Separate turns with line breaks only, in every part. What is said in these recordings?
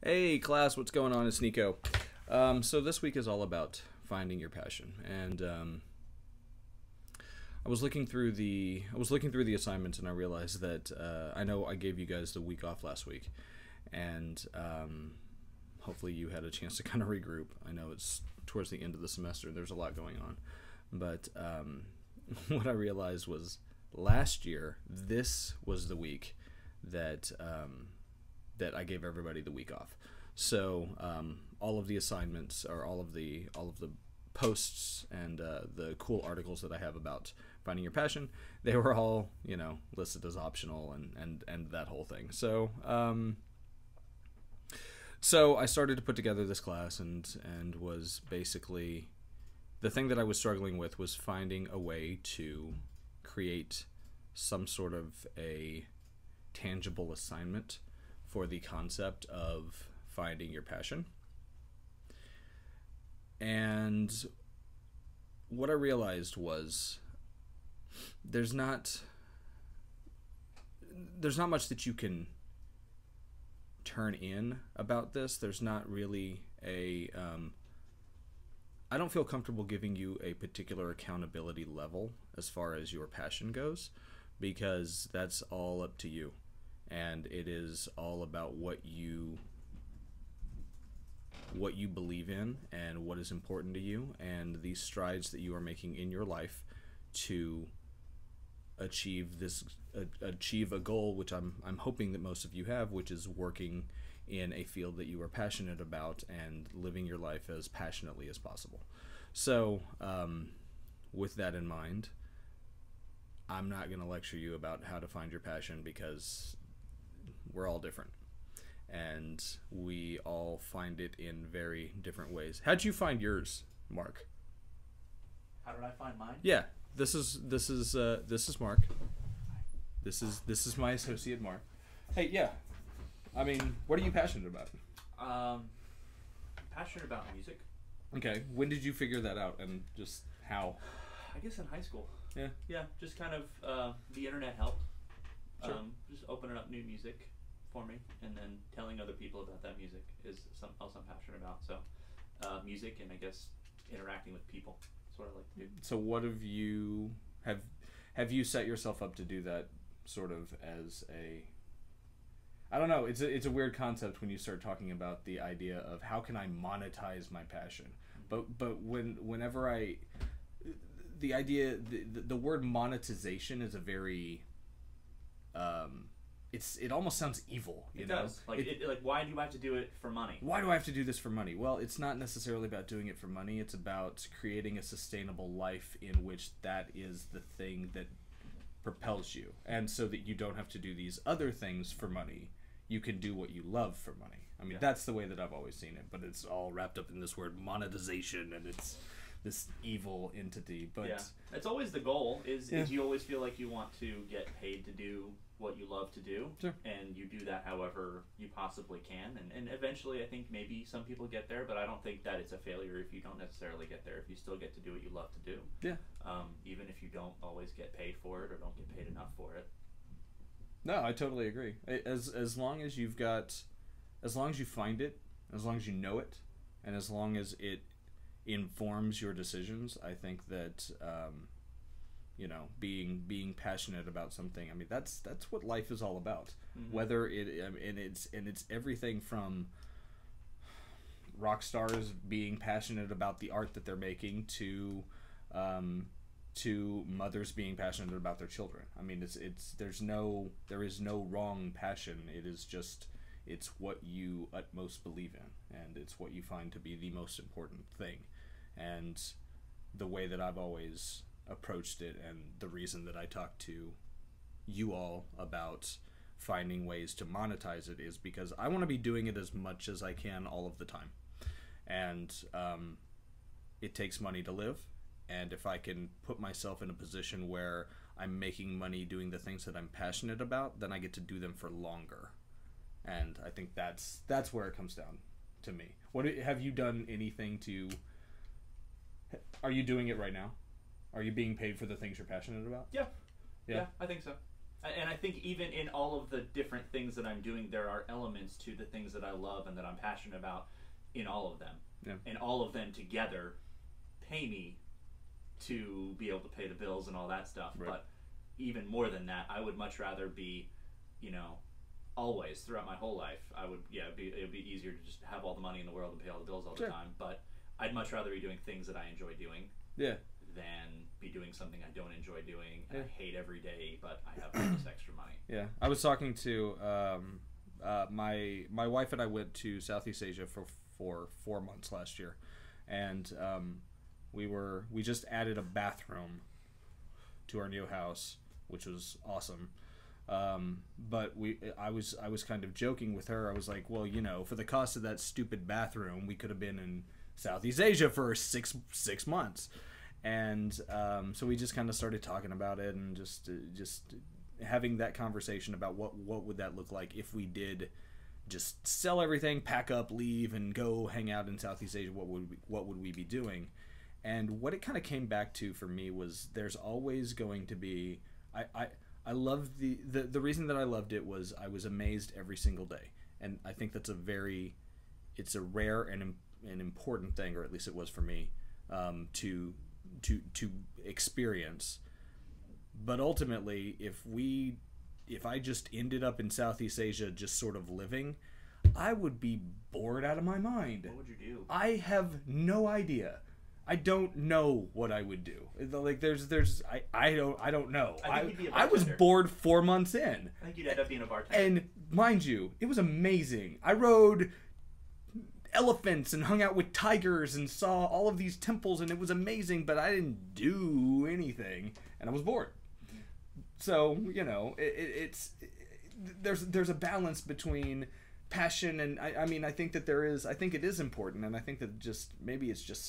Hey class, what's going on? It's Nico. So this week is all about finding your passion, and I was looking through the assignments, and I realized that I know I gave you guys the week off last week, and hopefully you had a chance to kind of regroup. I know it's towards the end of the semester; there's a lot going on, but what I realized was last year this was the week that that I gave everybody the week off. So all of the assignments, or all of the posts and the cool articles that I have about finding your passion, they were all listed as optional and that whole thing. So so I started to put together this class, and was basically the thing that I was struggling with was finding a way to create some sort of a tangible assignment for the concept of finding your passion. And what I realized was there's not much that you can turn in about this. There's not really a I don't feel comfortable giving you a particular accountability level as far as your passion goes, because that's all up to you. And it is all about what you believe in and what is important to you, and the strides that you are making in your life to achieve a goal, which I'm hoping that most of you have, which is working in a field that you are passionate about and living your life as passionately as possible. So with that in mind, I'm not going to lecture you about how to find your passion, because we're all different, and we all find it in very different ways. How'd you find yours, Mark?
How did I find mine?
Yeah, this is Mark. This is my associate, Mark. Hey, yeah. I mean, what are you passionate about?
Passionate about music.
Okay, when did you figure that out, and just how?
I guess in high school.
Yeah.
Yeah, just kind of the internet helped.
Sure.
Just opening up new music for me, and then telling other people about that music is something else I'm passionate about. So music, and I guess interacting with people. That's what I like to do.
So what have you set yourself up to do that sort of as a, I don't know, it's a weird concept when you start talking about the idea of how can I monetize my passion. But whenever the word monetization is a very it almost sounds evil.
It does. Like why do I have to do it for money?
Why do I have to do this for money? Well, it's not necessarily about doing it for money. It's about creating a sustainable life in which that is the thing that propels you, and so that you don't have to do these other things for money. You can do what you love for money. I mean, that's the way that I've always seen it, but it's all wrapped up in this word monetization, and it's this evil entity. But
yeah, it's always the goal. Is you always feel like you want to get paid to do what you love to do.
Sure.
And you do that however you possibly can, and eventually I think maybe some people get there, but I don't think that it's a failure if you don't necessarily get there, if you still get to do what you love to do.
Yeah.
Even if you don't always get paid for it, or don't get paid enough for it.
No, I totally agree. As long as you find it, as long as you know it, and as long as it informs your decisions, I think that being passionate about something, I mean, that's what life is all about. Mm-hmm. Whether it's everything from rock stars being passionate about the art that they're making to mothers being passionate about their children. I mean, there is no wrong passion. It's what you utmost believe in, and it's what you find to be the most important thing. And the way that I've always approached it, and the reason that I talk to you all about finding ways to monetize it, is because I want to be doing it as much as I can all of the time. And it takes money to live, and if I can put myself in a position where I'm making money doing the things that I'm passionate about, then I get to do them for longer. And I think that's where it comes down to me. Have you done anything to? Are you doing it right now? Are you being paid for the things you're passionate about?
Yeah, I think so. And I think even in all of the different things that I'm doing, there are elements to the things that I love and that I'm passionate about in all of them.
Yeah.
And all of them together pay me to be able to pay the bills and all that stuff.
Right.
But even more than that, I would much rather be, you know, always throughout my whole life, I would, it would be easier to just have all the money in the world and pay all the bills all
Sure.
the time. But I'd much rather be doing things that I enjoy doing
Yeah.
than be doing something I don't enjoy doing and
Yeah.
I hate every day, but I have all this extra money.
Yeah. I was talking to my wife and I went to Southeast Asia for 4 months last year, and we just added a bathroom to our new house, which was awesome. But I was kind of joking with her. I was like, well, you know, for the cost of that stupid bathroom, we could have been in Southeast Asia for six months. And so we just kind of started talking about it and just having that conversation about what would that look like if we did just sell everything, pack up, leave, and go hang out in Southeast Asia. What would we be doing? And what it kind of came back to for me was there's always going to be I love the reason that I loved it was I was amazed every single day, and I think that's it's a rare and important thing, or at least it was for me, to experience. But ultimately, if I just ended up in Southeast Asia just sort of living, I would be bored out of my mind.
What would you do?
I have no idea. I don't know what I would do. Like I don't know.
I think you'd be a
I was
bartender.
bored 4 months in.
I think you'd end up being a bartender.
And mind you, it was amazing. I rode elephants and hung out with tigers and saw all of these temples, and it was amazing, but I didn't do anything, and I was bored. So, you know, there's a balance between passion and I mean, I think that I think it is important, and I think that maybe it's just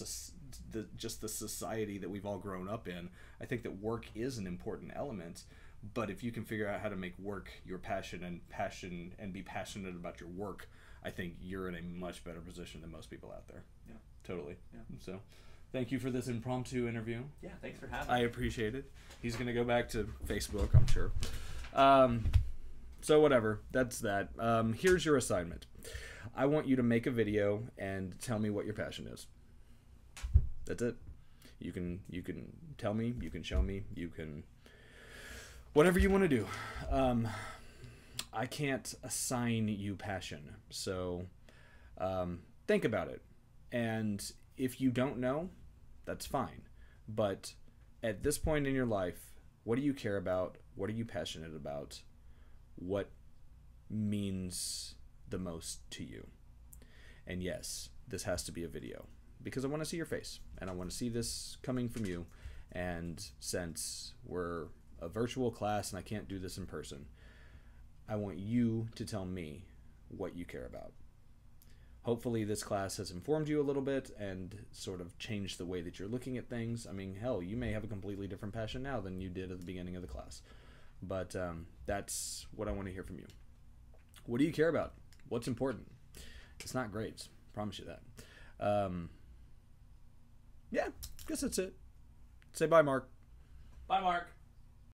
the society that we've all grown up in. I think that work is an important element, but if you can figure out how to make work your passion and be passionate about your work, I think you're in a much better position than most people out there.
Yeah.
Totally.
Yeah.
So, thank you for this impromptu interview.
Yeah, thanks for having
I
me.
appreciate it. He's going to go back to Facebook, I'm sure. So whatever, that's that. Here's your assignment. I want you to make a video and tell me what your passion is. That's it. You can tell me, you can show me, you can whatever you want to do. I can't assign you passion, so think about it. And if you don't know, that's fine. But at this point in your life, what do you care about? What are you passionate about? What means the most to you? And yes, this has to be a video because I want to see your face and I want to see this coming from you. And since we're a virtual class and I can't do this in person, I want you to tell me what you care about. Hopefully this class has informed you a little bit and sort of changed the way that you're looking at things. I mean, hell, you may have a completely different passion now than you did at the beginning of the class. But that's what I want to hear from you. What do you care about? What's important? It's not grades. Promise you that. Yeah, guess that's it. Say bye, Mark.
Bye, Mark.